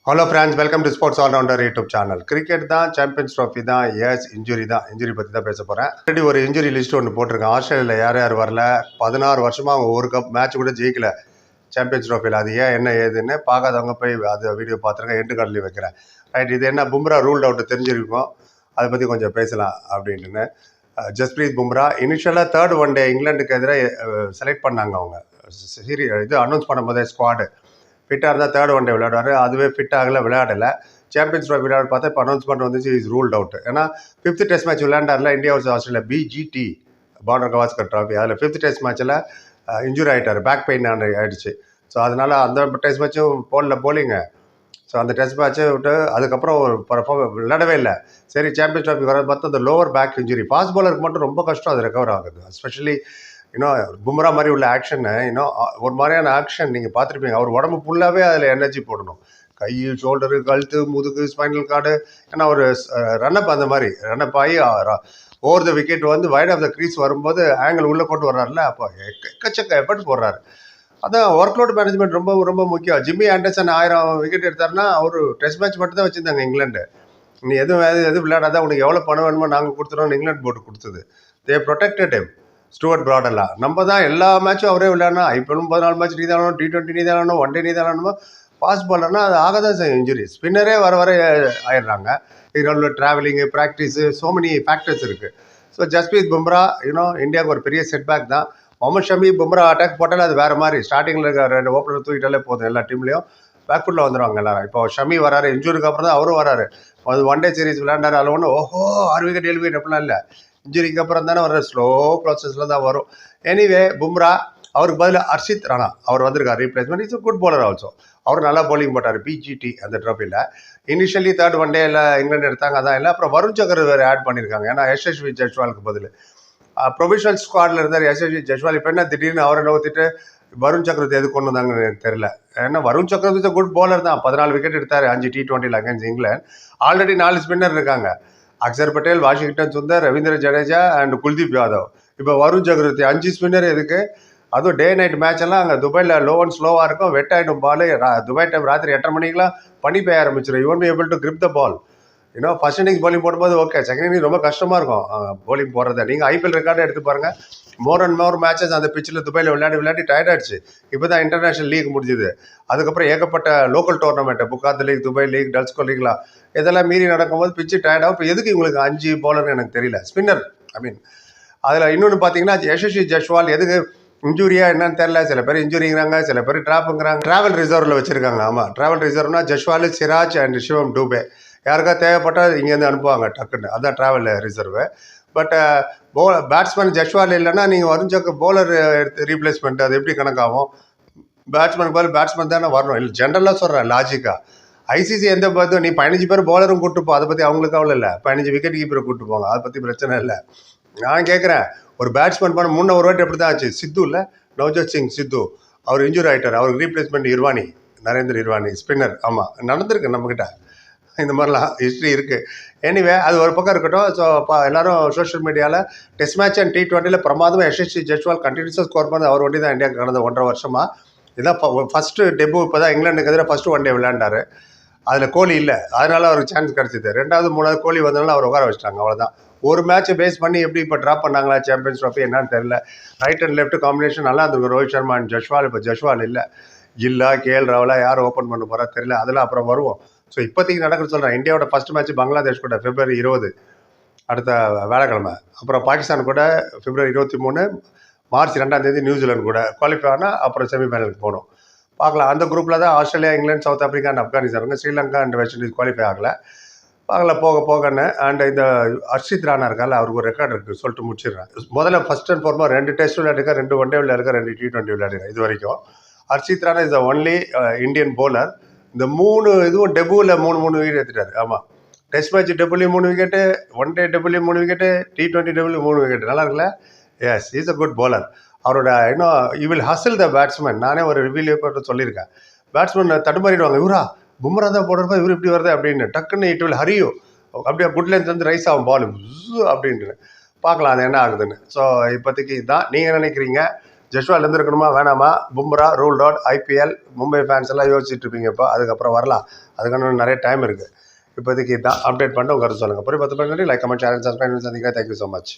Hello friends, welcome to sports allrounder YouTube channel. Cricket தான், Champions Trophy தான், yes injury தான். Injury பற்றி தான் பேச போகிறேன். ஆல்ரெடி ஒரு இன்ஜுரி லிஸ்ட் ஒன்று போட்டிருக்கேன். ஆஸ்திரேலியாவில் யார் யார் வரல, 16 வருஷமாக அவங்க ஒரு கப் மேட்ச் கூட ஜெயிக்கல சாம்பியன்ஸ் ட்ராஃபியில். அது ஏன் என்ன ஏதுன்னு பார்க்காதவங்க போய் அது வீடியோ பார்த்துருக்கேன். எண்டு கார்ட்லேயும் வைக்கிறேன். ரைட், இது என்ன பும்ரா ரூல்ட் அவுட் தெரிஞ்சிருக்கும், அதை பற்றி கொஞ்சம் பேசலாம் அப்படின்ட்டுன்னு. ஜஸ்பிரீத் பும்ரா இனிஷியலாக தேர்ட் ஒன் டே இங்கிலாந்துக்கு எதிராக செலக்ட் பண்ணாங்க. அவங்க இது அனௌன்ஸ் பண்ணும்போதே ஸ்குவாடு ஃபிட்டாக இருந்தால் தேர்ட் ஒன் டே விளையாடுவார். அதுவே ஃபிட் ஆகலை, விளையாடலை. சாம்பியன்ஸ் ட்ராஃபி விளையாட பார்த்தா இப்போ அனௌன்ஸ்மெண்ட் வந்துச்சு, இஸ் ரூல்ட் அவுட். ஏன்னா 5th டெஸ்ட் மேட்ச் விளையாண்டார்ல India versus Australia, BGT Border Gavaskar trophy. அதில் 5th டெஸ்ட் மேட்ச்சில் இன்ஜுரி ஆகிட்டார், பேக் பெயின் ஆகிடுச்சு. ஸோ அதனால் அந்த டெஸ்ட் மேட்சும் போலிங்க. ஸோ அந்த டெஸ்ட் மேட்ச்சை விட்டு அதுக்கப்புறம் ஒரு விளையாடவே இல்லை. சரி, சாம்பியன்ஸ் ட்ராஃபி வர பார்த்து அந்த லோவர் பேக் இன்ஜுரி ஃபாஸ்ட் பாலருக்கு மட்டும் ரொம்ப கஷ்டம் அது ரெக்கவர் ஆகுது. எஸ்பெஷலி பும்ரா மாதிரி உள்ள ஆக்ஷனை ஒரு மாதிரியான ஆக்ஷன் நீங்கள் பார்த்துருப்பீங்க. அவர் உடம்பு ஃபுல்லாகவே அதில் எனர்ஜி போடணும். கை, ஷோல்டரு, கழுத்து, முதுகு, ஸ்பைனல் கார்டு. ஏன்னா ஒரு ரன்னப் அந்த மாதிரி ரன்னப் ஆகி ஓவர் த விக்கெட் வந்து வைட் ஆஃப் த க்ரீஸ் வரும்போது ஆங்கிள் உள்ளே கொண்டு வர்றாருல, அப்போ எக்கச்சக்க எஃபர்ட் போடுறாரு. அதான் ஒர்க் லோட் மேனேஜ்மெண்ட் ரொம்ப ரொம்ப முக்கியம். ஜிம்மி ஆண்டர்சன் 1000 விக்கெட் எடுத்தாருன்னா அவர் டெஸ்ட் மேட்ச் மட்டும் தான் வச்சுருந்தாங்க இங்கிலாண்டு. நீ எதுவும் விளையாடாத, உனக்கு எவ்வளோ பணம் வேணுமோ நாங்கள் கொடுத்துருவோம் இங்கிலாந்து போட்டு கொடுத்தது. தே ப்ரொடெக்டட் ஹிம். ஸ்டூவர்ட் ப்ராடெல்லாம் நம்ம தான் எல்லா மேட்சும் அவரே விளையாடணும். ஐபிஎல்லும் 14 மேட்ச் நீ தான் ஆடணும், T20 நீ தான் ஆடணும், ஒன் டே நீ தான் ஆடணுமோ. ஃபாஸ்ட் பாலர்னா அது ஆக தான் செய்யும் இன்ஜுரி. ஸ்பின்னரே வர ஆயிடுறாங்க. இதோட travelling, practice, so many factors இருக்குது. ஸோ ஜஸ்பிரீத் பும்ரா இந்தியாவுக்கு ஒரு பெரிய செட்பேக் தான். முகமது ஷமி பும்ரா அட்டாக் போட்டாலே அது வேறு மாதிரி. ஸ்டார்டிங்கில் இருக்க 2 ஓப்பனர் தூக்கிட்டாலே போதும், எல்லா டீம்லேயும் பேக்ஃபுட்டில் வந்துடுவாங்க எல்லாரும். இப்போ ஷமி வராரு, இன்ஜுரிக்கு அப்புறம் தான் அவரும் வராரு. அது ஒன் டே சீரிஸ் விளையாண்டாரு, அதில் ஒன்று 6 விக்கெட் 7 விக்கெட் அப்படிலாம் இல்லை. இன்ஜுரிக்கு அப்புறம் தானே வர ஸ்லோ ப்ராசஸில் தான் வரும். எனிவே பும்ரா அவருக்கு பதில் ஹர்ஷித் ராணா அவர் வந்திருக்கார் replacement. It's good bowler also. அவர் நல்லா பவுலிங் போட்டார் பிஜிடி அந்த ட்ராஃபியில். இனிஷியலி தேர்ட் ஒன் டே இல்லை இங்கிலாந்து எடுத்தாங்க, அதான் இல்லை. அப்புறம் வருண் சக்கர் வேறு ஆட் பண்ணியிருக்காங்க. ஏன்னா யசஸ்வி ஜெய்ஸ்வாலுக்கு பதில் ப்ரொஃபஷனல் ஸ்குவாடில் இருந்தார் யசஸ்வி ஜெய்ஸ்வால். இப்போ என்ன திடீர்னு அவரை நோத்திட்டு வருண் சக்கரவர்த்தி எது கொண்டு வந்தாங்கன்னு எனக்கு தெரியல. ஏன்னா வருண் சக்கரவர்த்தி குட் பவுலர் தான். 14 விக்கெட் எடுத்தார் 5 T20 against England. Already 4 spinner இருக்காங்க. Axar Patel, Washington Sundar, Ravindra Jadeja and Kuldeep Yadav. இப்போ வருண் சக்கரவர்த்தி 5 ஸ்பின்னர் எதுக்கு? அதுவும் டே நைட் மேட்ச் எல்லாம் அங்கே துபாயில் லோ அண்ட் ஸ்லோவாக இருக்கும். வெட் ஆகிடும் பால். துபாய் டைம் ராத்திரி 8:30 மணிக்கெலாம் பனி பெய்ய ஆரம்பிச்சிடும். You won't be able to grip the ball. First innings bowling போடும்போது ஓகே, செகண்ட் இன்னிங் ரொம்ப கஷ்டமாக இருக்கும் பவுலிங் போடுறத. நீங்கள் ஐபிஎல் ரெக்கார்டை எடுத்து பாருங்கள். மோர் அண்ட் மோர் மேட்சஸ் அந்த பிச்சில் துபாயில் விளையாடி டயர்ட் ஆகிடுச்சு. இப்போ தான் இன்டர்நேஷனல் லீக் முடிஞ்சுது. அதுக்கப்புறம் ஏகப்பட்ட லோக்கல் டோர்னமெண்ட், புகாத் லீக், துபாய் லீக், டல்ஸ்கோ லீக்லாம் இதெல்லாம் மீறி நடக்கும்போது பிச்சு டயர்டாகும். இப்போ எதுக்கு உங்களுக்கு 5 பவுலர்னு எனக்கு தெரியல. ஸ்பின்னர் அதில் இன்னொன்று பார்த்தீங்கன்னா யசஸ்வி ஜெய்ஸ்வால் எதுக்கு இன்ஜூரியா என்னன்னு தெரியல. சில பேர் இன்ஜூரிங்கிறாங்க, சில பேர் ட்ராப்புங்கிறாங்க. ட்ராவல் ரிசர்வில் வச்சுருக்காங்க. ஆமாம், ட்ராவல் ரிசர்வ்னா ஜெய்ஸ்வால், சிராஜ் அண்ட் சிவம் டூபே யாருக்கா தேவைப்பட்டால் இங்கேருந்து அனுப்புவாங்க டக்குன்னு. அதுதான் travel reserve. But batsman Jaiswal இல்லைன்னா நீங்கள் வருஞ்சக்க பவுலர் எடுத்து ரீப்ளேஸ்மெண்ட் அது எப்படி கணக்காகும்? பேட்ஸ்மேனுக்கு பதில் பேட்ஸ்மேன் தானே வரணும். இல்லை ஜென்ரலாக சொல்கிறேன் லாஜிக்காக. ஐசிசி எந்த பார்த்து நீ 15 பேர் பவுலரும் கூப்பிட்டுப்போம், அதை பற்றி அவங்களுக்கு அவ்வளோ இல்லை. 15 விக்கெட் கீப்பரை கூப்பிட்டு போங்க, அதை பற்றி பிரச்சனை இல்லை. நான் கேட்குறேன், ஒரு பேட்ஸ்மேன் பண்ண முன்ன ஒரு வாட்டி எப்படி தான் ஆச்சு. சித்து இல்லை, நவ்ஜோத் சிங் சித்து, அவர் இன்ஜூரி ஆகிட்டார். அவருக்கு ரீப்ளேஸ்மெண்ட் இர்வானி, நரேந்திர இர்வானி ஸ்பின்னர். ஆமாம், நடந்திருக்கு நம்மக்கிட்ட இந்த மாதிரிலாம் ஹிஸ்ட்ரி இருக்குது. எனிவே அது ஒரு பக்கம் இருக்கட்டும். ஸோ எல்லாரும் சோஷியல் மீடியாவில் டெஸ்ட் மேட்ச் அண்ட் T20 பிரமாதமாக யசஸ்வி ஜெய்ஸ்வால் கண்டினியூஸாக ஸ்கோர் பண்ணது அவர் ஒண்டி தான் இந்தியாவுக்கு கடந்த 1.5 வருஷமாக. இதுதான் ஃபஸ்ட்டு டெபு. இப்போ தான் இங்கிலாந்துக்கு எதிராக ஃபஸ்ட்டு ஒன் டே விளையாண்டார். அதில் கோலி இல்லை, அதனால அவருக்கு சான்ஸ் கிடச்சிது. 2வது 3வது கோலி வந்ததுனால அவர் உட்கார வச்சிட்டாங்க, அவ்வளோதான். ஒரு மேட்ச்சை பேஸ் பண்ணி எப்படி இப்போ ட்ராப் பண்ணாங்களா சாம்பியன்ஸ் ட்ராஃபி என்னன்னு தெரியல. ரைட் அண்ட் லெஃப்ட் காம்பினேஷன் நல்லா இருந்திருக்கு. ரோஹித் சர்மா அண்ட் ஜெய்ஸ்வால். இப்போ ஜெய்ஸ்வால் இல்லை, கில்லா, KL ராகுலா யார் ஓப்பன் பண்ண போகிறா தெரியல. அதெல்லாம் அப்புறம் வருவோம். ஸோ இப்போதைக்கு நடக்குன்னு சொல்கிறேன். இந்தியாவோட ஃபஸ்ட் மேட்ச் பங்களாதேஷ் கூட February 20 அடுத்த வேலைக்கிழமை. அப்புறம் பாகிஸ்தான் கூட February 23, March 2 நியூசிலாந்து கூட குவாலிஃபை ஆனால் அப்புறம் செமிஃபைனலுக்கு போகணும். பார்க்கலாம். அந்த குரூப்பில் தான் Australia, England, south Africa and Afghanistan. Sri Lanka and west Indies qualify ஆகலை. பார்க்கலாம் போகன்னு. அண்ட் இந்த ஹர்ஷித் ராணா இருக்கால, அவருக்கு ஒரு ரெக்கார்டு இருக்குது, சொல்லிட்டு முடிச்சிடுறேன். முதல்ல ஃபர்ஸ்ட் அண்ட் ஃபார்மோஸ்ட் 2 டெஸ்ட் விளையாடுக்க, 2 ஒன் டே விளையாடுக்க, 2 T20 விளையாடுங்க இது வரைக்கும். Harshit Rana is the only Indian bowler. இந்த 3 இதுவும் டெபுவில் 3 விக்கெட் எடுத்துட்டார். ஆமாம், டெஸ்ட் மேட்ச் டெபுலையும் 3 விக்கெட்டு, ஒன் டே டெபுலையும் 3 விக்கெட்டு, T20 டெபுலையும் 3 விக்கெட். நல்லா இருக்குல்ல? Yes, is a good bowler. அவரோட you will hustle the batsman. நானே ஒரு ரிவ்யூ சொல்லியிருக்கேன். பேட்ஸ்மேன் தடுமாறிடுவாங்க, இவரா பும்ரா தான் போடுறப்ப இவர் இப்படி வருது அப்படின்னு. டக்குன்னு இட் வில் ஹரியோ, அப்படியே குட் லென்த் வந்து ரைஸ் ஆகும் பால் அப்படின்ட்டு. பார்க்கலாம் அது என்ன ஆகுதுன்னு. ஸோ இப்போதைக்கு இதுதான். நீங்கள் நினைக்கிறீங்க ஜஷ்வால் இருந்திருக்கணுமா வேணாமா, Bumrah, rule out, IPL, Mumbai fans எல்லாம் யோசிச்சுட்டு இருப்பீங்க. இப்போ அதுக்கப்புறம் வரலாம், அதுக்கான நிறைய டைம் இருக்குது. இப்போதைக்கு தான் அப்டேட் பண்ணிட்டு உங்க கருத்து சொல்லுங்கள். புரிய 10 like, comment, share, subscribe. Thank you so much.